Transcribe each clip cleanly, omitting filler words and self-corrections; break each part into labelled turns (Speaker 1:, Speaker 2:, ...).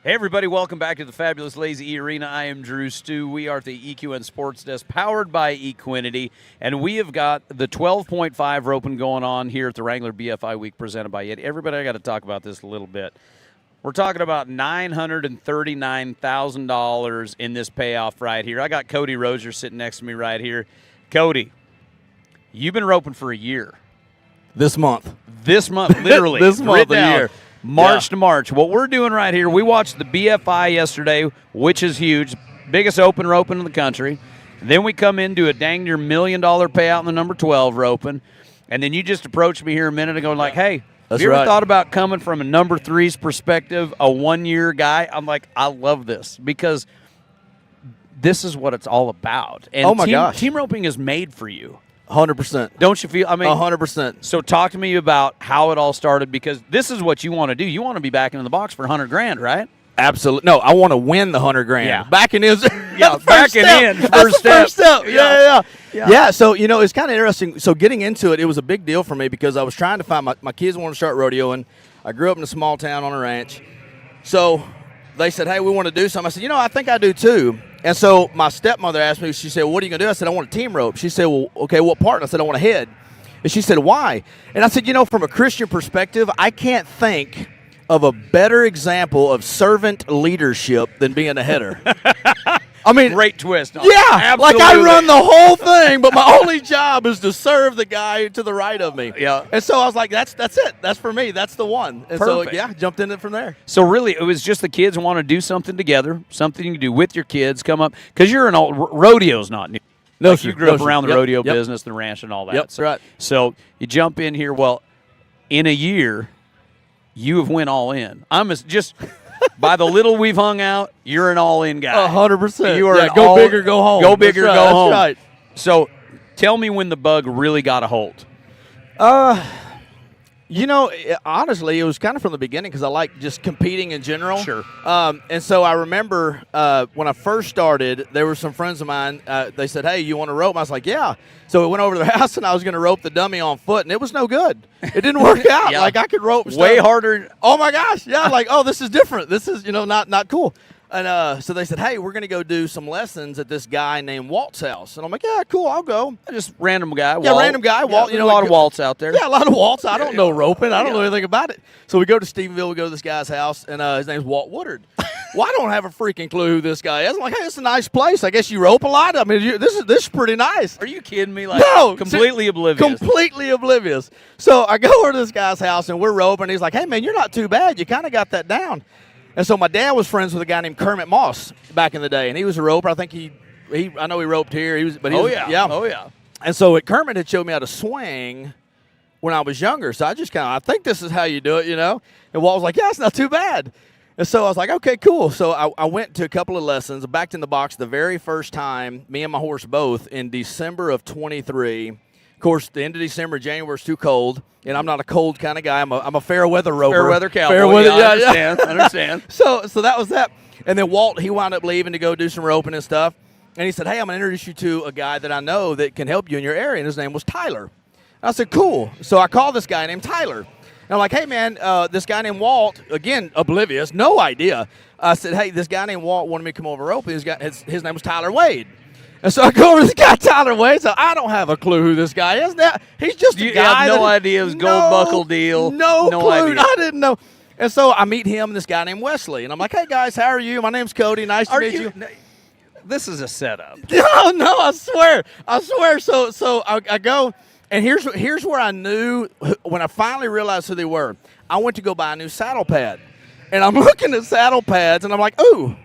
Speaker 1: Hey, everybody, welcome back to the Fabulous Lazy E Arena. I am Drew Stew. We are at the EQN Sports Desk, powered by Equinity, and we have got the 12.5 roping going on here at the Wrangler BFI Week presented by Yeti. Everybody, I got to talk about this a little bit. We're talking about $939,000 in this payoff right here. I got Cody Rozier sitting next to me right here. Cody, you've been roping for a year.
Speaker 2: This month,
Speaker 1: literally.
Speaker 2: This month, a year.
Speaker 1: March to March. What we're doing right here, we watched the BFI yesterday, which is huge, biggest open roping in the country. Then we come into a dang near $1 million payout in the number 12 roping. And then you just approached me here a minute ago and like, hey, have you ever thought about coming from a number 3's perspective, a one-year guy? I'm like, I love this because this is what it's all about. And
Speaker 2: oh, my gosh.
Speaker 1: Team roping is made for you.
Speaker 2: 100%.
Speaker 1: Don't you feel? I mean,
Speaker 2: 100%.
Speaker 1: So talk to me about how it all started, because this is what you want to do. You want to be backing in the box for $100,000, right?
Speaker 2: Absolutely. No, I want to win the $100,000.
Speaker 1: Yeah.
Speaker 2: Backing in.
Speaker 1: Yeah, backing in. First
Speaker 2: step. Yeah. So, it's kind of interesting. So getting into it, it was a big deal for me because I was trying to find my kids wanted to start rodeoing. I grew up in a small town on a ranch. So they said, hey, we want to do something. I said, I think I do too. And so my stepmother asked me, she said, well, what are you going to do? I said, I want a team rope. She said, well, okay, what part? I said, I want a head. And she said, why? And I said, from a Christian perspective, I can't think of a better example of servant leadership than being a header. I mean,
Speaker 1: great twist.
Speaker 2: Yeah,
Speaker 1: absolutely.
Speaker 2: Like I run the whole thing, but my only job is to serve the guy to the right of me.
Speaker 1: Yeah.
Speaker 2: And so I was like, that's it. That's for me. That's the one. And
Speaker 1: perfect.
Speaker 2: So, jumped in it from there.
Speaker 1: So really, it was just the kids want to do something together, something you can do with your kids, come up. Because you're an old, rodeo's not new.
Speaker 2: No,
Speaker 1: like you grew up around the rodeo business, the ranch, and all that.
Speaker 2: Yep,
Speaker 1: so,
Speaker 2: right.
Speaker 1: So you jump in here. Well, in a year, you have went all in. just by the little we've hung out, you're an all-in guy.
Speaker 2: 100%.
Speaker 1: You are
Speaker 2: go big or go home.
Speaker 1: Go big or go home.
Speaker 2: That's right.
Speaker 1: So tell me when the bug really got a hold.
Speaker 2: Honestly, it was kind of from the beginning because I like just competing in general.
Speaker 1: Sure.
Speaker 2: And so I remember when I first started, there were some friends of mine. They said, hey, you want to rope? I was like, yeah. So we went over to their house, and I was going to rope the dummy on foot, and it was no good. It didn't work out.
Speaker 1: Yeah.
Speaker 2: Like I could rope
Speaker 1: way harder.
Speaker 2: Oh, my gosh. Yeah, like, oh, this is different. This is, not cool. And so they said, hey, we're going to go do some lessons at this guy named Walt's house. And I'm like, yeah, cool, I'll go.
Speaker 1: Just random guy.
Speaker 2: Yeah,
Speaker 1: Walt.
Speaker 2: random guy. Walt.
Speaker 1: A lot of Walt's out there.
Speaker 2: Yeah, a lot of Walt's. I don't know roping. I don't know anything about it. So we go to Stephenville. We go to this guy's house, and his name's Walt Woodard. Well, I don't have a freaking clue who this guy is. I'm like, hey, it's a nice place. I guess you rope a lot. I mean, this is pretty nice.
Speaker 1: Are you kidding me? Like,
Speaker 2: no,
Speaker 1: completely oblivious.
Speaker 2: Completely oblivious. So I go over to this guy's house, and we're roping. He's like, hey, man, you're not too bad. You kind of got that down. And so my dad was friends with a guy named Kermit Moss back in the day, and he was a roper. I think I know he roped here.
Speaker 1: Oh yeah.
Speaker 2: And so Kermit had showed me how to swing when I was younger. So I just I think this is how you do it, And Walt was like, yeah, it's not too bad. And so I was like, okay, cool. So I went to a couple of lessons, backed in the box the very first time, me and my horse both, in December of 23. Of course, the end of December, January was too cold, and I'm not a cold kind of guy. I'm a fair weather roper.
Speaker 1: Fair weather cowboy.
Speaker 2: Fair weather,
Speaker 1: I understand.
Speaker 2: So that was that. And then Walt, he wound up leaving to go do some roping and stuff. And he said, hey, I'm going to introduce you to a guy that I know that can help you in your area. And his name was Tyler. And I said, cool. So I called this guy named Tyler. And I'm like, hey, man, this guy named Walt, again, oblivious, no idea. I said, hey, this guy named Walt wanted me to come over roping. His name was Tyler Wade. And so I go over to this guy, Tyler Wade. So I don't have a clue who this guy is. Now, he's just a guy.
Speaker 1: You have no idea it was gold buckle deal.
Speaker 2: No clue.
Speaker 1: Idea.
Speaker 2: I didn't know. And so I meat him and this guy named Wesley. And I'm like, hey, guys, how are you? My name's Cody. Nice to meet you.
Speaker 1: This is a setup.
Speaker 2: No, I swear. So I go, and here's where I knew, when I finally realized who they were. I went to go buy a new saddle pad. And I'm looking at saddle pads, and I'm like, ooh,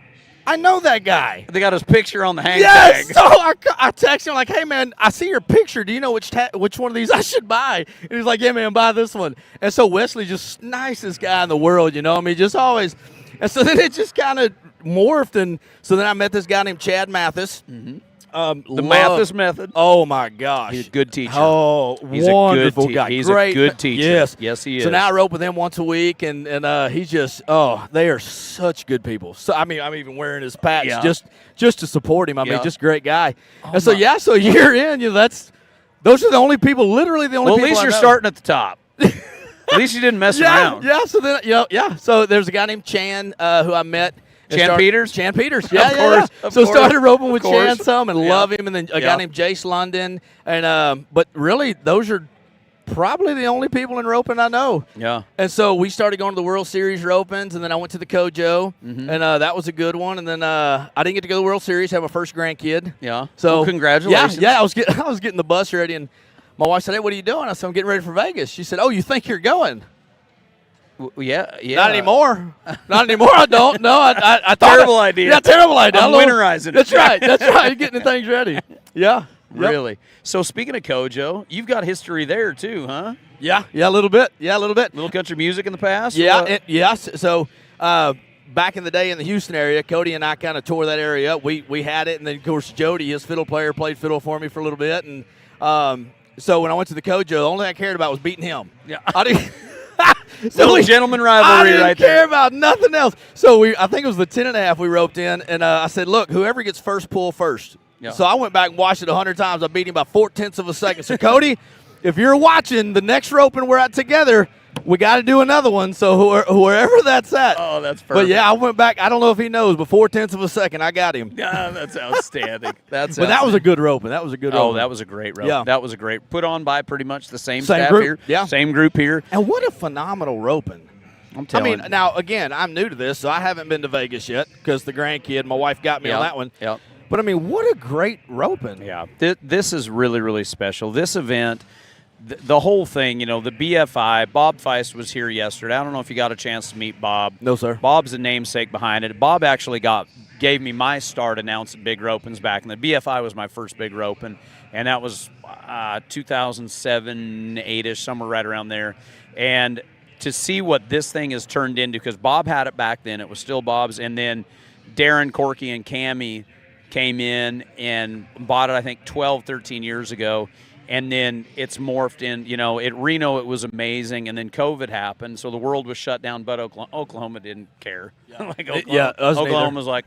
Speaker 2: I know that guy.
Speaker 1: They got his picture on the hang
Speaker 2: tag.
Speaker 1: Yes.
Speaker 2: So I text him like, hey, man, I see your picture. Do you know which one of these I should buy? And he's like, yeah, man, buy this one. And so Wesley, just nicest guy in the world, I mean, just always. And so then it just kind of morphed. And so then I met this guy named Chad Mathis.
Speaker 1: Mm-hmm. The Mathis method.
Speaker 2: Oh, my gosh.
Speaker 1: He's a good teacher.
Speaker 2: Oh,
Speaker 1: he's
Speaker 2: wonderful
Speaker 1: a good
Speaker 2: guy.
Speaker 1: He's
Speaker 2: Great.
Speaker 1: a good teacher. Yes, he is.
Speaker 2: So now I rope with him once a week, and he's just, they are such good people. So, I mean, I'm even wearing his patch just to support him. I mean, just great guy. And so, so a year in, those are the only people, literally the only people
Speaker 1: at least
Speaker 2: I
Speaker 1: you're
Speaker 2: know.
Speaker 1: starting at the top. At least you didn't mess
Speaker 2: Yeah,
Speaker 1: around.
Speaker 2: yeah. So then, So there's a guy named Chan
Speaker 1: Uh-huh.
Speaker 2: who I met.
Speaker 1: Peters?
Speaker 2: Chan Peters. Yeah,
Speaker 1: Of course,
Speaker 2: yeah.
Speaker 1: of
Speaker 2: So
Speaker 1: course,
Speaker 2: started roping with
Speaker 1: of course.
Speaker 2: Chan some and
Speaker 1: Yeah.
Speaker 2: love him. And then a guy named Jace London. And but really, those are probably the only people in roping I know.
Speaker 1: Yeah.
Speaker 2: And so we started going to the World Series ropings, and then I went to the Kojo, and that was a good one. And then I didn't get to go to the World Series, have my first grandkid.
Speaker 1: Yeah.
Speaker 2: So
Speaker 1: Well, congratulations.
Speaker 2: Yeah, I was getting the bus ready, and my wife said, "Hey, what are you doing?" I said, "I'm getting ready for Vegas." She said, "Oh, you think you're going?"
Speaker 1: Yeah.
Speaker 2: Not anymore. Not anymore. I don't. No, I thought
Speaker 1: Terrible idea.
Speaker 2: Yeah, terrible idea.
Speaker 1: I'm winterizing it.
Speaker 2: That's right. That's right. Getting things ready. Yeah. Yep.
Speaker 1: Really? So speaking of Kojo, you've got history there too, huh?
Speaker 2: Yeah. Yeah, a little bit. Yeah, a little bit.
Speaker 1: Little country music in the past?
Speaker 2: Yeah. Yes. So back in the day in the Houston area, Cody and I kind of tore that area up. We had it, and then, of course, Jody, his fiddle player, played fiddle for me for a little bit. And so when I went to the Kojo, the only thing I cared about was beating him.
Speaker 1: Yeah.
Speaker 2: I didn't.
Speaker 1: Little gentleman
Speaker 2: I
Speaker 1: rivalry
Speaker 2: didn't
Speaker 1: right
Speaker 2: care
Speaker 1: there.
Speaker 2: about nothing else. So I think it was the 10.5 we roped in, and I said, look, whoever gets first, pull first.
Speaker 1: Yeah.
Speaker 2: So I went back and watched it 100 times. I beat him by 0.4 of a second. So, Cody, if you're watching the next roping we're at together, we got to do another one. So wherever that's at.
Speaker 1: Oh, that's perfect.
Speaker 2: But, yeah, I went back. I don't know if he knows, but 0.4 of a second, I got him.
Speaker 1: Yeah, that's outstanding.
Speaker 2: But that was a good roping. That was a good
Speaker 1: Oh,
Speaker 2: roping.
Speaker 1: that was a great rope.
Speaker 2: Yeah.
Speaker 1: That was a great. Put on by pretty much the same
Speaker 2: Same
Speaker 1: staff
Speaker 2: group,
Speaker 1: here.
Speaker 2: yeah.
Speaker 1: Same group here.
Speaker 2: And what a phenomenal roping.
Speaker 1: I'm telling you.
Speaker 2: now, again, I'm new to this, so I haven't been to Vegas yet because the grandkid, my wife got me on that one.
Speaker 1: Yep.
Speaker 2: But, what a great roping.
Speaker 1: Yeah, this is really, really special. This event, the whole thing, the BFI, Bob Feist was here yesterday. I don't know if you got a chance to meet Bob.
Speaker 2: No, sir.
Speaker 1: Bob's the namesake behind it. Bob actually gave me my start announcing big ropings back in the BFI was my first big roping, and that was 2007, 8-ish, somewhere right around there. And to see what this thing has turned into, because Bob had it back then, it was still Bob's, and then Darren, Corky, and Cammie came in and bought it, I think, 12, 13 years ago. And then it's morphed in, at Reno it was amazing, and then COVID happened, so the world was shut down, but Oklahoma didn't care.
Speaker 2: Yeah.
Speaker 1: Oklahoma was like,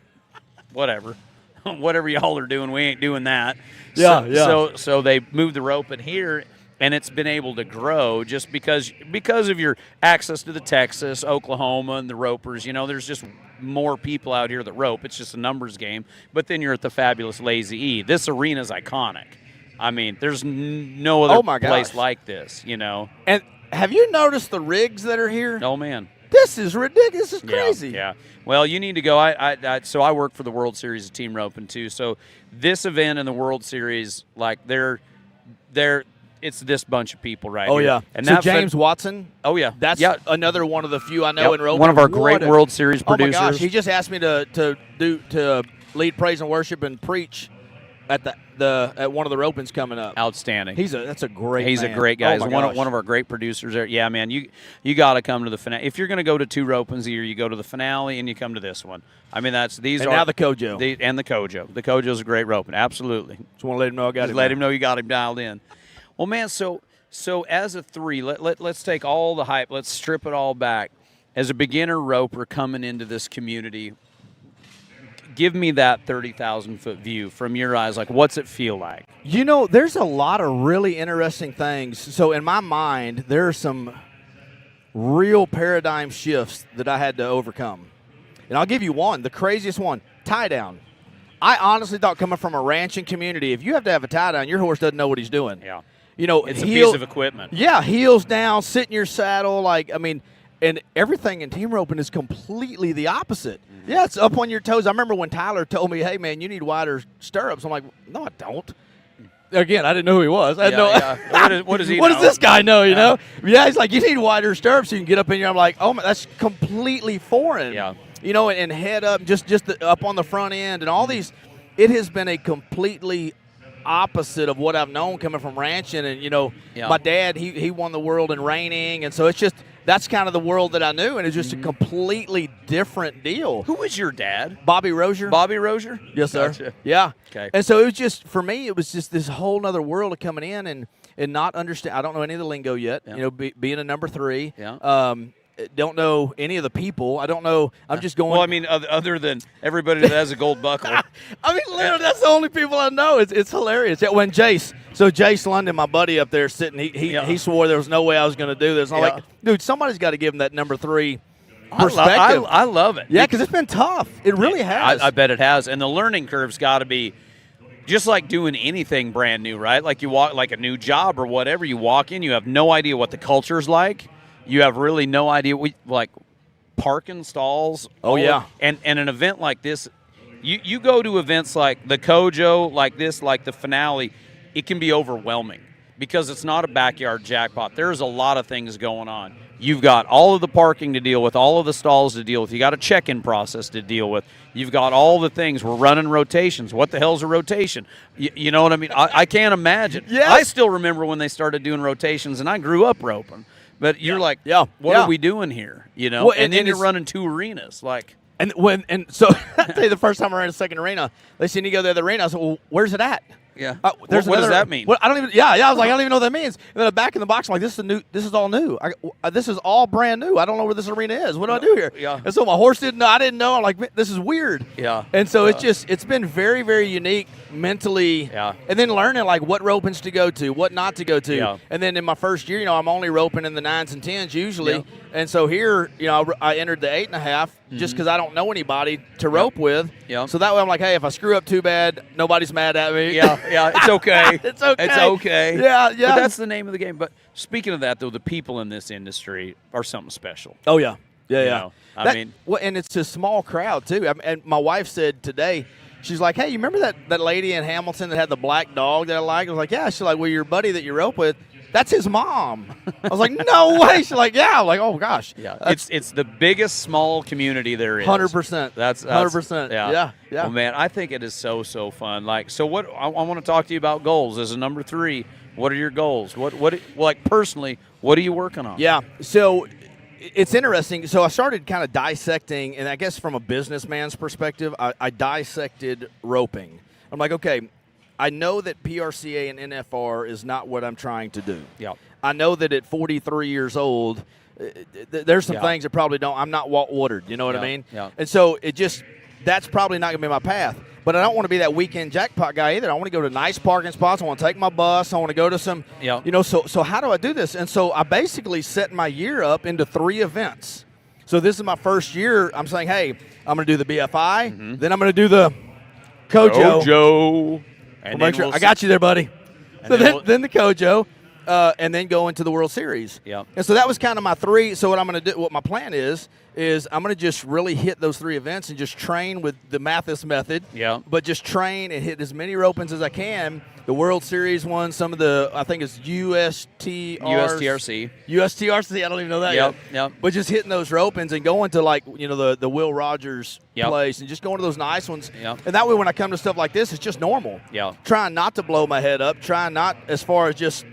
Speaker 1: whatever. Whatever y'all are doing, we ain't doing that. So they moved the rope in here, and it's been able to grow just because of your access to the Texas, Oklahoma, and the ropers. There's just more people out here that rope. It's just a numbers game. But then you're at the fabulous Lazy E. This arena's iconic. There's no other place like this,
Speaker 2: And have you noticed the rigs that are here?
Speaker 1: Oh, man.
Speaker 2: This is ridiculous. This is crazy.
Speaker 1: Yeah. Well, you need to go. So I work for the World Series of Team Roping, too. So this event in the World Series, it's this bunch of people right here.
Speaker 2: Oh, yeah.
Speaker 1: And
Speaker 2: so James Watson.
Speaker 1: Oh, yeah.
Speaker 2: That's another one of the few I know in roping.
Speaker 1: One of our great World Series producers.
Speaker 2: Oh, my gosh. He just asked me to lead praise and worship and preach at one of the ropings coming up.
Speaker 1: Outstanding.
Speaker 2: That's a great
Speaker 1: He's
Speaker 2: man.
Speaker 1: a great guy.
Speaker 2: Oh,
Speaker 1: He's one of our great producers there. Yeah, man, you got to come to the finale. If you're going to go to 2 ropings a year, you go to the finale and you come to this one. Now the Kojo. And the Kojo. The Kojo's a great roping. Absolutely.
Speaker 2: Just want to let him know I got him.
Speaker 1: Let him know you got him dialed in. Well, man, so as a 3, let's take all the hype. Let's strip it all back. As a beginner roper coming into this community, give me that 30,000-foot view from your eyes. What's it feel like?
Speaker 2: There's a lot of really interesting things. So in my mind, there are some real paradigm shifts that I had to overcome. And I'll give you one, the craziest one, tie down. I honestly thought, coming from a ranching community, if you have to have a tie down, your horse doesn't know what he's doing.
Speaker 1: Yeah.
Speaker 2: It's
Speaker 1: a piece of equipment.
Speaker 2: Yeah, heels down, sit in your saddle, and everything in team roping is completely the opposite. Mm-hmm. Yeah, it's up on your toes. I remember when Tyler told me, "Hey, man, you need wider stirrups." I'm like, "No, I don't." Again, I didn't know who he was. I had no.
Speaker 1: What does he know?
Speaker 2: What does this guy know? You know? Yeah, he's like, "You need wider stirrups so you can get up in here." I'm like, "Oh, man, that's completely foreign."
Speaker 1: Yeah.
Speaker 2: And head up, just up on the front end, and all these. It has been a completely opposite of what I've known coming from ranching, and my dad he won the world in reining, and so it's just that's kind of the world that I knew, and it's just a completely different deal.
Speaker 1: Who was your dad?
Speaker 2: Bobby Rozier.
Speaker 1: Bobby Rozier?
Speaker 2: Yes, sir.
Speaker 1: Gotcha.
Speaker 2: Yeah.
Speaker 1: Okay.
Speaker 2: And so it was just, for me, it was just this whole nother world of coming in and not understand. I don't know any of the lingo yet.
Speaker 1: Yeah.
Speaker 2: Being a number 3.
Speaker 1: Yeah.
Speaker 2: Don't know any of the people. I don't know. I'm just going.
Speaker 1: Well, I mean, other than everybody that has a gold buckle.
Speaker 2: I mean, literally, that's the only people I know. It's hilarious. Yeah, when Jace London, my buddy up there sitting, he swore there was no way I was going to do this. And I'm like, dude, somebody's got to give him that number 3 perspective.
Speaker 1: I love it.
Speaker 2: Yeah, because it's been tough. It really has.
Speaker 1: I bet it has. And the learning curve's got to be just like doing anything brand new, right? Like you walk, like a new job or whatever. You walk in, you have no idea what the culture's like. You have really no idea. Like parking stalls.
Speaker 2: Oh, yeah.
Speaker 1: And an event like this, you go to events like the Kojo, like this, like the finale, it can be overwhelming because it's not a backyard jackpot. There's a lot of things going on. You've got all of the parking to deal with, all of the stalls to deal with. You got a check-in process to deal with. You've got all the things. We're running rotations. What the hell's a rotation? You know what I mean? I can't imagine.
Speaker 2: Yes.
Speaker 1: I still remember when they started doing rotations, and I grew up roping. But you're like, what are we doing here? You know,
Speaker 2: well,
Speaker 1: and then you're running 2 arenas, like.
Speaker 2: So I tell you, the first time I ran a second arena, they seen you go to the other arena. I said, well, where's it at?
Speaker 1: Yeah.
Speaker 2: What
Speaker 1: does that mean?
Speaker 2: I don't even. Yeah. I was like, I don't even know what that means. And then back in the box, I'm like, this is new. This is all new. This is all brand new. I don't know where this arena is. What do I do here?
Speaker 1: Yeah.
Speaker 2: And so my horse didn't know. I didn't know. I'm like, this is weird.
Speaker 1: Yeah.
Speaker 2: And so it's been very, very unique mentally.
Speaker 1: Yeah.
Speaker 2: And then learning like what ropings to go to, what not to go to.
Speaker 1: Yeah.
Speaker 2: And then in my first year, I'm only roping in the 9s and 10s usually.
Speaker 1: Yeah.
Speaker 2: And so here, I entered the 8.5 just because I don't know anybody to rope with.
Speaker 1: Yeah.
Speaker 2: So that way I'm like, hey, if I screw up too bad, nobody's mad at me.
Speaker 1: Yeah, it's okay.
Speaker 2: It's okay.
Speaker 1: It's okay.
Speaker 2: Yeah.
Speaker 1: But that's the name of the game. But speaking of that, though, the people in this industry are something special.
Speaker 2: Oh, yeah. Yeah.
Speaker 1: You know,
Speaker 2: and it's a small crowd, too. And my wife said today, she's like, hey, you remember that lady in Hamilton that had the black dog that I liked? I was like, yeah. She's like, well, your buddy that you rope with, that's his mom. I was like, no way. She's like, yeah. I'm like, oh, gosh.
Speaker 1: Yeah. It's the biggest small community there is.
Speaker 2: 100%.
Speaker 1: That's
Speaker 2: 100%. Yeah.
Speaker 1: Well, man, I think it is so fun. Like, so what I want to talk to you about goals as a number 3. What are your goals? What like personally, what are you working on?
Speaker 2: Yeah. So it's interesting. So I started kind of dissecting, and I guess from a businessman's perspective, I dissected roping. I'm like, okay, I know that PRCA and NFR is not what I'm trying to do.
Speaker 1: Yeah.
Speaker 2: I know that at 43 years old, there's some things that probably don't. I'm not Walt Woodard. You know what I mean?
Speaker 1: Yeah.
Speaker 2: And so that's probably not going to be my path. But I don't want to be that weekend jackpot guy either. I want to go to nice parking spots. I want to take my bus. I want to go to some, So how do I do this? And so I basically set my year up into 3 events. So this is my first year. I'm saying, hey, I'm going to do the BFI. Then I'm going to do the Kojo.
Speaker 1: And
Speaker 2: I got you there, buddy. So then the Kojo, and then go into the World Series.
Speaker 1: Yeah.
Speaker 2: And so that was kind of my 3. So what I'm going to do, what my plan is I'm going to just really hit those 3 events and just train with the Mathis method.
Speaker 1: Yeah.
Speaker 2: But just train and hit as many ropings as I can. The World Series one, some of the, I think it's USTRC. I don't even know that yet.
Speaker 1: Yep.
Speaker 2: But just hitting those ropings and going to the Will Rogers place and just going to those nice ones.
Speaker 1: Yep.
Speaker 2: And that way when I come to stuff like this, it's just normal.
Speaker 1: Yeah.
Speaker 2: Trying not to blow my head up. Trying not as far as just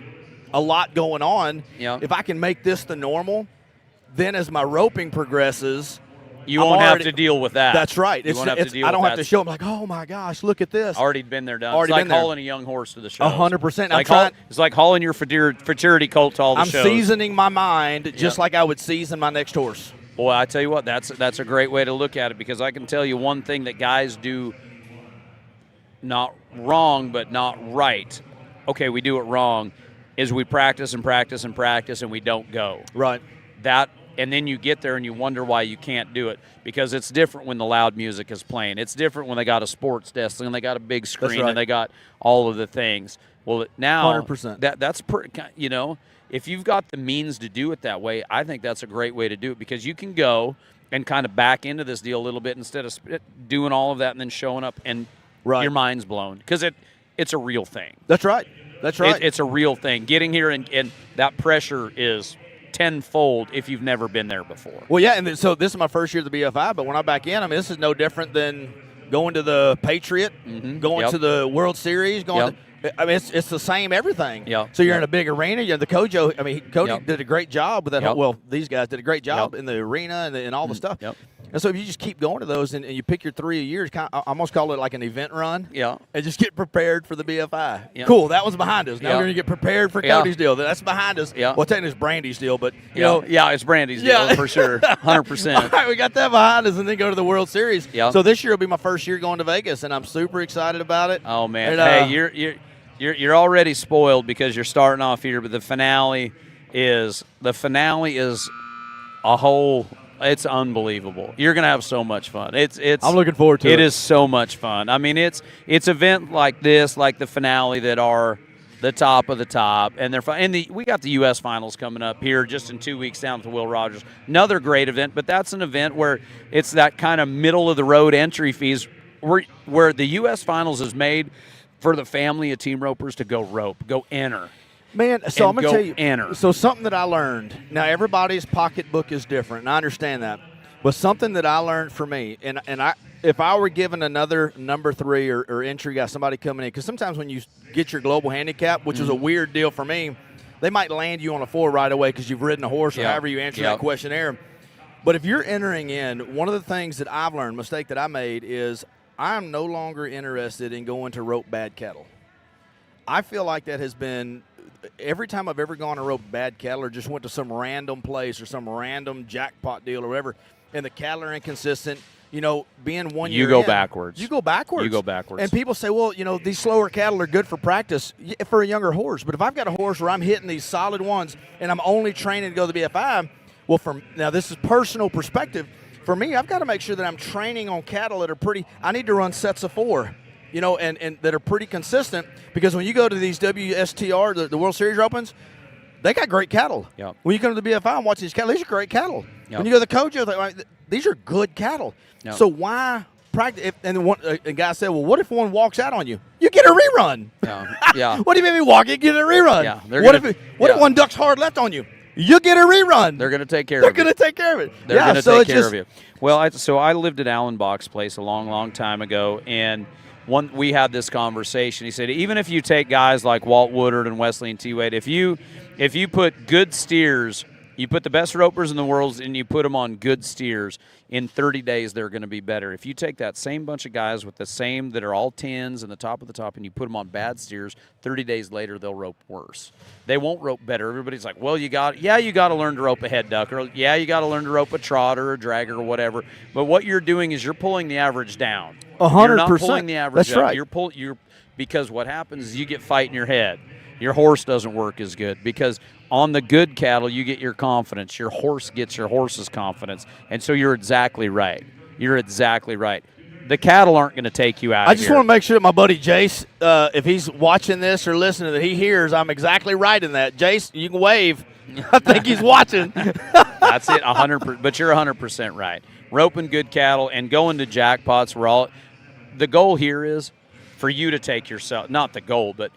Speaker 2: a lot going on.
Speaker 1: Yeah.
Speaker 2: If I can make this the normal, then as my roping progresses,
Speaker 1: you won't have to deal with that.
Speaker 2: That's right.
Speaker 1: I
Speaker 2: don't have to show them like, oh my gosh, look at this.
Speaker 1: Already been there, done.
Speaker 2: Already
Speaker 1: it's like
Speaker 2: been there.
Speaker 1: hauling a young horse to the show.
Speaker 2: 100%.
Speaker 1: It's like hauling your fraternity colt to all the shows.
Speaker 2: I'm seasoning my mind just like I would season my next horse.
Speaker 1: Boy, I tell you what, that's a great way to look at it, because I can tell you one thing that guys do not wrong but not right. Okay, we do it wrong, is we practice and practice and practice and we don't go.
Speaker 2: Right.
Speaker 1: And then you get there and you wonder why you can't do it, because it's different when the loud music is playing. It's different when they got a sports desk and they got a big screen and they got all of the things. Well, now
Speaker 2: 100%.
Speaker 1: That's if you've got the means to do it that way, I think that's a great way to do it, because you can go and kind of back into this deal a little bit instead of doing all of that and then showing up and your mind's blown, because it's a real thing.
Speaker 2: That's right. That's right.
Speaker 1: It's a real thing. Getting here and that pressure is tenfold if you've never been there before.
Speaker 2: Well, yeah, and so this is my first year at the BFI, but when I'm back in, this is no different than going to the Patriot, going to the World Series, it's the same everything.
Speaker 1: Yeah.
Speaker 2: So you're in a big arena. You're the Kojo. Cody did a great job with that. Well, these guys did a great job in the arena and all the stuff.
Speaker 1: Yep.
Speaker 2: And so if you just keep going to those and you pick your 3 a year, it's I almost call it like an event run.
Speaker 1: Yeah.
Speaker 2: And just get prepared for the BFI.
Speaker 1: Yeah.
Speaker 2: Cool, that was behind us. Now
Speaker 1: Yeah.
Speaker 2: we're going to get prepared for
Speaker 1: Yeah.
Speaker 2: Cody's deal. That's behind us.
Speaker 1: Yeah.
Speaker 2: Well, technically it's Brandy's deal, but, you
Speaker 1: Yeah.
Speaker 2: know.
Speaker 1: Yeah, it's Brandy's deal
Speaker 2: Yeah.
Speaker 1: for sure. 100%.
Speaker 2: All right, we got that behind us and then go to the World Series.
Speaker 1: Yeah.
Speaker 2: So this year will be my first year going to Vegas, and I'm super excied about it.
Speaker 1: Oh, man.
Speaker 2: And,
Speaker 1: Hey, you're already spoiled because you're starting off here, but the finale is a whole – it's unbelievable. You're going to have so much fun. It's.
Speaker 2: I'm looking forward to it.
Speaker 1: It is so much fun. I mean, it's event like this, like the finale, that are the top of the top, and they're fun. And we got the U.S. Finals coming up here just in 2 weeks down at the Will Rogers. Another great event, but that's an event where it's that kind of middle of the road entry fees, where the U.S. Finals is made for the family of team ropers to go enter.
Speaker 2: Man, so I'm going to tell you.
Speaker 1: Enter.
Speaker 2: So something that I learned. Now, everybody's pocketbook is different, and I understand that. But something that I learned for me, and if I were given another number 3 or entry guy, somebody coming in, because sometimes when you get your global handicap, which is a weird deal for me, they might land you on a 4 right away because you've ridden a horse or however you answer that questionnaire. But if you're entering in, one of the things that I've learned, mistake that I made, is I'm no longer interested in going to rope bad cattle. I feel like that has been – every time I've ever gone to rope bad cattle or just went to some random place or some random jackpot deal or whatever, and the cattle are inconsistent, you know, being 1 year
Speaker 1: You go
Speaker 2: in,
Speaker 1: backwards.
Speaker 2: You go backwards.
Speaker 1: You go backwards.
Speaker 2: And people say, well, you know, these slower cattle are good for practice for a younger horse. But if I've got a horse where I'm hitting these solid ones and I'm only training to go to the BFI, well, now this is personal perspective. For me, I've got to make sure that I'm training on cattle that are pretty – I need to run sets of 4. You know, and that are pretty consistent, because when you go to these WSTR, the World Series Opens, they got great cattle.
Speaker 1: Yep.
Speaker 2: When you come to the BFI and watch these cattle, these are great cattle.
Speaker 1: Yep.
Speaker 2: When you go to the Kojo, these are good cattle.
Speaker 1: Yep.
Speaker 2: So why practice? A guy said, well, what if one walks out on you? You get a rerun.
Speaker 1: Yeah.
Speaker 2: What do you mean me walk? You get a rerun.
Speaker 1: Yeah.
Speaker 2: What if one ducks hard left on you? You get a rerun.
Speaker 1: They're going to take care of
Speaker 2: They're
Speaker 1: it.
Speaker 2: going to take care of it.
Speaker 1: They're going to take care
Speaker 2: just,
Speaker 1: of you. Well, I lived at Alan Bach's place a long, long time ago, and we had this conversation. He said, even if you take guys like Walt Woodard and Wesley and T. Wade, if you put good steers, you put the best ropers in the world and you put them on good steers, in 30 days they're going to be better. If you take that same bunch of guys with the same that are all 10s and the top of the top and you put them on bad steers, 30 days later they'll rope worse. They won't rope better. Everybody's like, well, you got to learn to rope a head duck, or you got to learn to rope a trot or a dragger or whatever. But what you're doing is you're pulling the average down.
Speaker 2: 100%.
Speaker 1: You're not pulling the average
Speaker 2: That's
Speaker 1: up.
Speaker 2: right.
Speaker 1: Because what happens is you get fight in your head. Your horse doesn't work as good, because on the good cattle you get your confidence. Your horse gets your horse's confidence. And so you're exactly right. You're exactly right. The cattle aren't going to take you out
Speaker 2: I
Speaker 1: of
Speaker 2: just
Speaker 1: here.
Speaker 2: want to make sure that my buddy Jace, if he's watching this or listening, that he hears I'm exactly right in that. Jace, you can wave. I think he's watching.
Speaker 1: That's it, 100%. But you're 100% right. Roping good cattle and going to jackpots. The goal here is for you to take yourself. Not the goal, but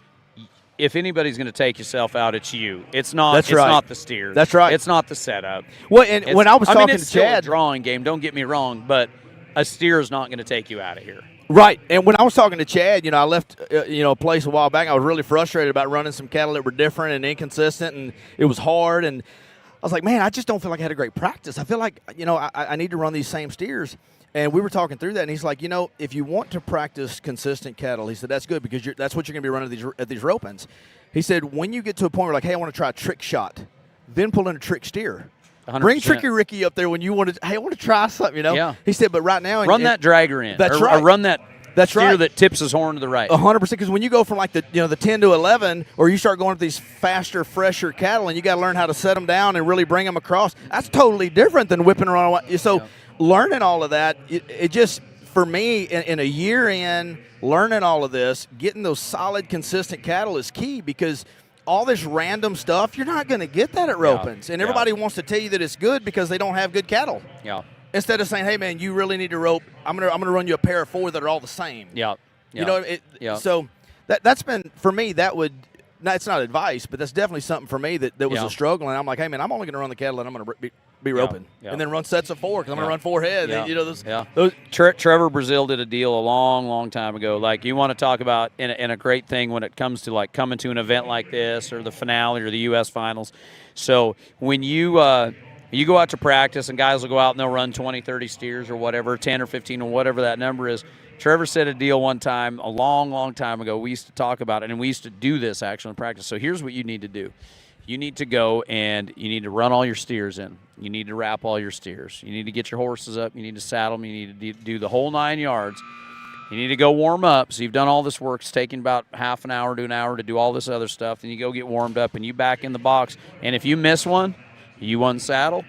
Speaker 1: if anybody's going to take yourself out, it's you. It's not.
Speaker 2: That's
Speaker 1: it's
Speaker 2: right.
Speaker 1: not the steer.
Speaker 2: That's right.
Speaker 1: It's not the setup.
Speaker 2: Well, and when I was talking
Speaker 1: it's
Speaker 2: to
Speaker 1: still
Speaker 2: Chad,
Speaker 1: a drawing game. Don't get me wrong, but a steer is not going to take you out of here.
Speaker 2: right? And when I was talking to Chad, I left a place a while back. I was really frustrated about running some cattle that were different and inconsistent, and it was hard. And I was like, man, I just don't feel like I had a great practice. I feel like I need to run these same steers. And we were talking through that, and he's like, if you want to practice consistent cattle, he said, that's good, because that's what you're going to be running at these rope-ins. He said, when you get to a point where, like, hey, I want to try a trick shot, then pull in a trick steer.
Speaker 1: 100%.
Speaker 2: Bring Tricky Ricky up there when you want to, hey, I want to try something,
Speaker 1: Yeah.
Speaker 2: He said, but right now.
Speaker 1: Run that dragger in.
Speaker 2: That's
Speaker 1: or,
Speaker 2: right.
Speaker 1: Or run that steer
Speaker 2: right.
Speaker 1: that tips his horn to the right.
Speaker 2: 100%, because when you go from, like, the 10 to 11, or you start going to these faster, fresher cattle, and you got to learn how to set them down and really bring them across, that's totally different than whipping around. So learning all of that, it just, for me, in a year in, learning all of this, getting those solid, consistent cattle is key, because all this random stuff, you're not going to get that at ropings. And everybody wants to tell you that it's good because they don't have good cattle.
Speaker 1: Yeah.
Speaker 2: Instead of saying, hey, man, you really need to rope, I'm gonna run you a pair of 4 that are all the same.
Speaker 1: Yeah.
Speaker 2: So that's been, for me, it's not advice, but that's definitely something for me that was a struggle. And I'm like, hey, man, I'm only going to run the cattle that I'm going to be roping. And then run sets of 4, because I'm going to run 4 head.
Speaker 1: Yeah.
Speaker 2: Those
Speaker 1: Trevor Brazil did a deal a long, long time ago. Like, you want to talk about in a great thing when it comes to, like, coming to an event like this or the finale or the U.S. Finals. So when you You go out to practice, and guys will go out and they'll run 20, 30 steers or whatever, 10 or 15 or whatever that number is. Trevor said a deal one time, a long, long time ago. We used to talk about it, and we used to do this actually in practice. So here's what you need to do. You need to go and you need to run all your steers in. You need to wrap all your steers. You need to get your horses up. You need to saddle them. You need to do the whole 9 yards. You need to go warm up. So you've done all this work. It's taking about half an hour to an hour to do all this other stuff. Then you go get warmed up, and you back in the box. And if you miss one, you unsaddle,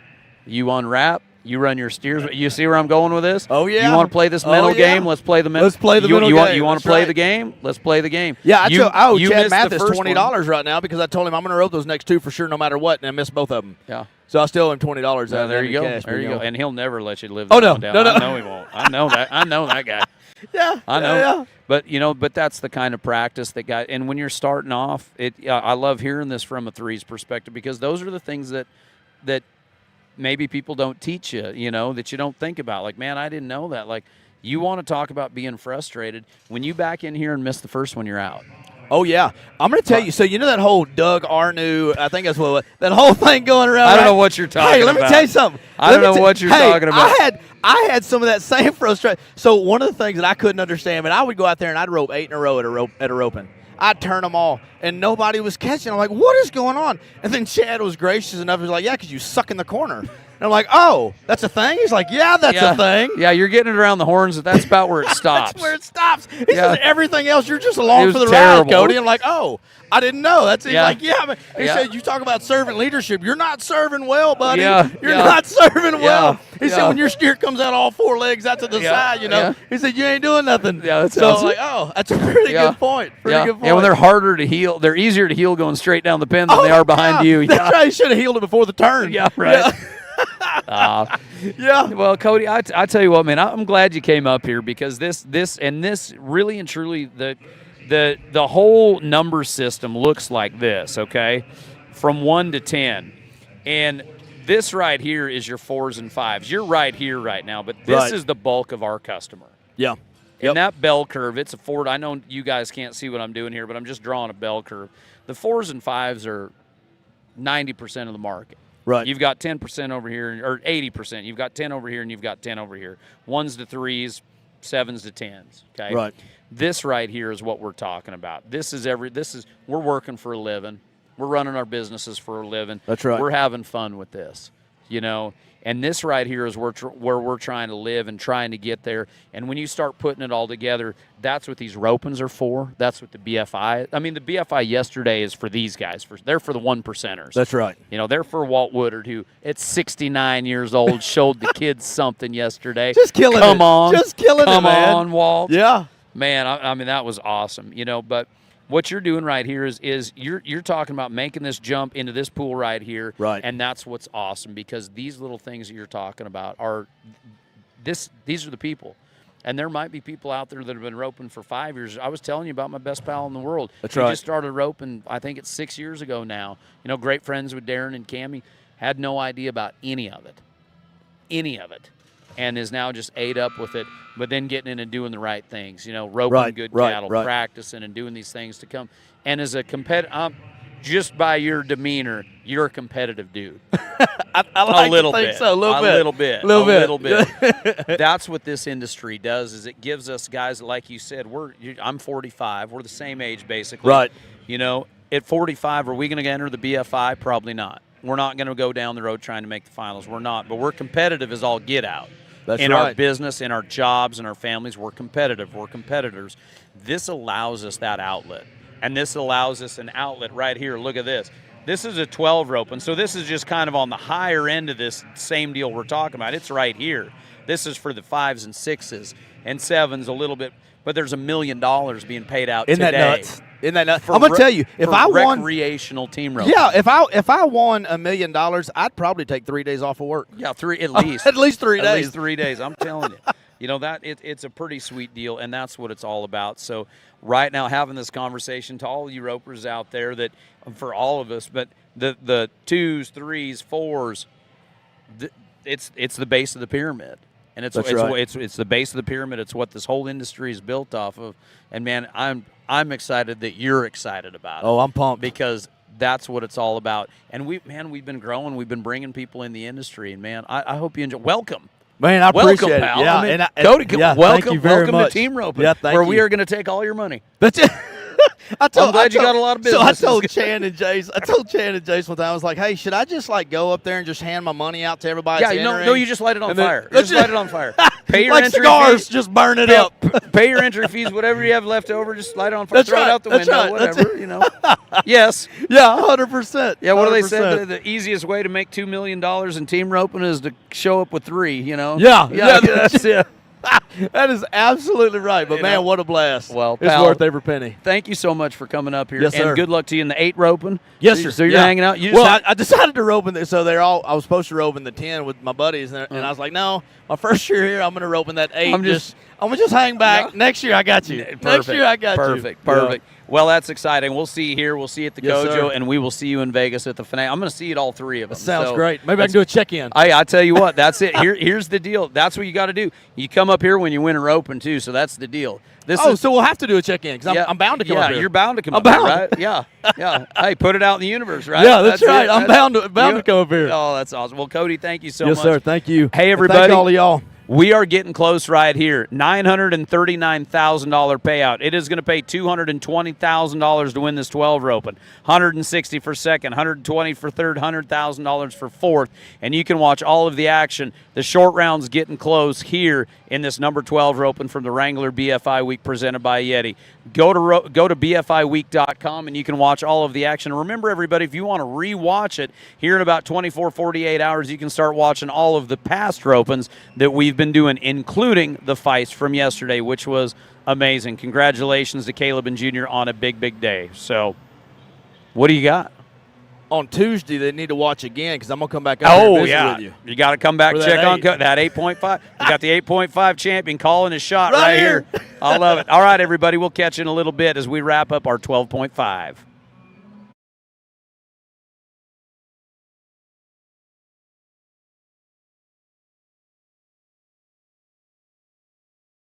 Speaker 1: you unwrap, you run your steers. You see where I'm going with this?
Speaker 2: Oh, yeah.
Speaker 1: You want to play this mental game? Let's play the mental.
Speaker 2: Let's play the mental game.
Speaker 1: You want to play the game? Let's play the game.
Speaker 2: Yeah, I owe Chad Mathis
Speaker 1: $20
Speaker 2: right now because I told him I'm going to rope those next 2 for sure no matter what, and I missed both of them.
Speaker 1: Yeah.
Speaker 2: So I still owe him $20.
Speaker 1: There you go. There you go. And he'll never let you live.
Speaker 2: Oh, no.
Speaker 1: One down.
Speaker 2: No.
Speaker 1: I know he won't. I know that. I know that guy.
Speaker 2: Yeah.
Speaker 1: I know.
Speaker 2: Yeah.
Speaker 1: But that's the kind of practice that guy. And when you're starting off, I love hearing this from a threes perspective because those are the things that maybe people don't teach you, that you don't think about. Like, man, I didn't know that. Like, you want to talk about being frustrated. When you back in here and miss the first one, you're out.
Speaker 2: Oh, yeah. I'm going to tell you. So, that whole Doug Arnew, I think that's what, that whole thing going around.
Speaker 1: I don't know what you're talking about.
Speaker 2: Hey, let me tell you something.
Speaker 1: I don't know what you're talking about.
Speaker 2: I had some of that same frustration. So, one of the things that I couldn't understand, I would go out there and I'd rope 8 in a row at a roping. I'd turn them all, and nobody was catching. I'm like, what is going on? And then Chad was gracious enough. He was like, yeah, because you suck in the corner. And I'm like, oh, that's a thing? He's like, yeah, that's a thing.
Speaker 1: Yeah, you're getting it around the horns. That's about where it stops.
Speaker 2: That's where it stops. He said everything else, you're just along for the ride, Cody. I'm like, oh, I didn't know. He's like, yeah. He said, you talk about servant leadership. You're not serving well, buddy. You're not serving well. He said, when your steer comes out all 4 legs out to the side, he said, you ain't doing nothing.
Speaker 1: Yeah, that's
Speaker 2: so I'm like, oh, that's a pretty good point. Pretty good point.
Speaker 1: Yeah, when they're harder to heel, they're easier to heel going straight down the pin than they are behind you.
Speaker 2: That's right. He should have healed it before the turn.
Speaker 1: Yeah, right.
Speaker 2: Yeah.
Speaker 1: Well, Cody, I tell you what, man, I'm glad you came up here because this really and truly the whole number system looks like this, okay? From 1 to 10. And this right here is your 4s and 5s. You're right here right now, but this is the bulk of our customer.
Speaker 2: Yeah.
Speaker 1: In that bell curve, it's a 4. I know you guys can't see what I'm doing here, but I'm just drawing a bell curve. The 4s and 5s are 90% of the market.
Speaker 2: Right.
Speaker 1: You've got 10% over here, or 80%. You've got 10 over here, and you've got 10 over here. 1s to 3s, 7s to 10s. Okay.
Speaker 2: Right.
Speaker 1: This right here is what we're talking about. We're working for a living. We're running our businesses for a living.
Speaker 2: That's right.
Speaker 1: We're having fun with this, And this right here is where we're trying to live and trying to get there. And when you start putting it all together, that's what these ropings are for. That's what the BFI. I mean, the BFI yesterday is for these guys. They're for the 1%ers.
Speaker 2: That's right.
Speaker 1: They're for Walt Woodard, who at 69 years old showed the kids something yesterday.
Speaker 2: Just killing it.
Speaker 1: Come on,
Speaker 2: Come
Speaker 1: on, Walt.
Speaker 2: Yeah,
Speaker 1: man. I mean, that was awesome. But what you're doing right here is you're talking about making this jump into this pool right here.
Speaker 2: Right.
Speaker 1: And that's what's awesome because these little things that you're talking about these are the people. And there might be people out there that have been roping for 5 years. I was telling you about my best pal in the world.
Speaker 2: That's right.
Speaker 1: He just started roping, I think it's 6 years ago now. Great friends with Darren and Cammie. Had no idea about any of it. And is now just ate up with it, but then getting in and doing the right things, roping good cattle, practicing and doing these things to come. And as a competitor, just by your demeanor, you're a competitive dude.
Speaker 2: I like
Speaker 1: a little
Speaker 2: to think
Speaker 1: bit.
Speaker 2: so. A little bit.
Speaker 1: A little bit. That's what this industry does is it gives us guys, like you said, I'm 45. We're the same age, basically.
Speaker 2: Right.
Speaker 1: At 45, are we going to enter the BFI? Probably not. We're not going to go down the road trying to make the finals. We're not. But we're competitive as all get out.
Speaker 2: That's
Speaker 1: in
Speaker 2: right.
Speaker 1: our business, in our jobs, in our families, we're competitive. We're competitors. This allows us that outlet. And this allows us an outlet right here. Look at this. This is a 12 rope. And so this is just kind of on the higher end of this same deal we're talking about. It's right here. This is for the 5s and 6s and 7s a little bit. But there's $1 million being paid out today.
Speaker 2: Isn't that nuts? I'm going to tell you, if I won
Speaker 1: recreational team roping.
Speaker 2: Yeah, if I won $1 million, I'd probably take 3 days off of work.
Speaker 1: Yeah, 3 at least.
Speaker 2: At least 3 days.
Speaker 1: At least 3 days. I'm telling you. It's a pretty sweet deal, and that's what it's all about. So right now, having this conversation to all you ropers out there, that for all of us, but the 2s, 3s, 4s, it's the base of the pyramid. And it's the base of the pyramid. It's what this whole industry is built off of. And man, I'm excited that you're excited about it.
Speaker 2: Oh, I'm pumped
Speaker 1: because That's what it's all about. And we've been growing. We've been bringing people in the industry. And, man, I hope you enjoy. Welcome.
Speaker 2: Man, I appreciate it.
Speaker 1: Pal.
Speaker 2: Yeah,
Speaker 1: I mean,
Speaker 2: Cody,
Speaker 1: welcome,
Speaker 2: thank you very
Speaker 1: welcome
Speaker 2: much.
Speaker 1: to Team Roping,
Speaker 2: yeah,
Speaker 1: where we are going to take all your money.
Speaker 2: That's it. I'm
Speaker 1: glad you got a lot of business.
Speaker 2: So I told Chan and Jace one time, I was like, hey, should I just like go up there and just hand my money out to everybody?
Speaker 1: Yeah, no, you just light it on fire.
Speaker 2: Just
Speaker 1: light it on fire. Pay your
Speaker 2: like
Speaker 1: entry
Speaker 2: cigars,
Speaker 1: fees.
Speaker 2: just burn it up.
Speaker 1: Pay your entry fees, whatever you have left over, just light it on fire. Throw it out the window, whatever, you know. Yes.
Speaker 2: Yeah, 100%.
Speaker 1: Yeah, what do they say? The easiest way to make $2 million in team roping is to show up with 3, you know?
Speaker 2: Yeah,
Speaker 1: that's it.
Speaker 2: That is absolutely right. But, man, what a blast.
Speaker 1: Well,
Speaker 2: it's worth every penny.
Speaker 1: Thank you so much for coming up here.
Speaker 2: Yes, sir.
Speaker 1: And good luck to you in the 8 roping.
Speaker 2: Yes, sir.
Speaker 1: So you're hanging out?
Speaker 2: I decided to rope in the, so they're all, I was supposed to rope in the 10 with my buddies, and I was like, no, my first year here, I'm going to rope in that 8. I'm going to just hang back. Yeah. Next year, I got you.
Speaker 1: Perfect.
Speaker 2: Next year, I got you.
Speaker 1: Perfect. Yeah. Well, that's exciting. We'll see you here. We'll see you at the
Speaker 2: Yes,
Speaker 1: Gojo,
Speaker 2: sir.
Speaker 1: And we will see you in Vegas at the finale. I'm going to see it all 3 of them.
Speaker 2: That sounds great. Maybe I can do a check-in.
Speaker 1: I tell you what, that's it. Here's the deal. That's what you got to do. You come up here when you win a roping, too, so that's the deal.
Speaker 2: So we'll have to do a check-in because I'm bound to come up here.
Speaker 1: Yeah, you're bound to come up here, right? Yeah. Hey, put it out in the universe, right?
Speaker 2: Yeah, that's right. I'm bound to come up here.
Speaker 1: Oh, that's awesome. Well, Cody, thank you so much.
Speaker 2: Yes, sir. Thank you.
Speaker 1: Hey, everybody.
Speaker 2: And thank all of y'all.
Speaker 1: We are getting close right here. $939,000 payout. It is going to pay $220,000 to win this 12 roping. $160 for second, $120 for third, $100,000 for fourth. And you can watch all of the action. The short round's getting close here in this number 12 roping from the Wrangler BFI Week presented by Yeti. Go to BFIweek.com and you can watch all of the action. And remember, everybody, if you want to re-watch it here in about 24, 48 hours, you can start watching all of the past ropings that we've been doing, including the fights from yesterday, which was amazing. Congratulations to Caleb and Junior on a big, big day. So, what do you got?
Speaker 2: On Tuesday, they need to watch again because I'm going to come back up here and visit with you.
Speaker 1: You got to come back, check on that 8.5. We got the 8.5 champion calling his shot right here. I love it. All right, everybody, we'll catch you in a little bit as we wrap up our 12.5.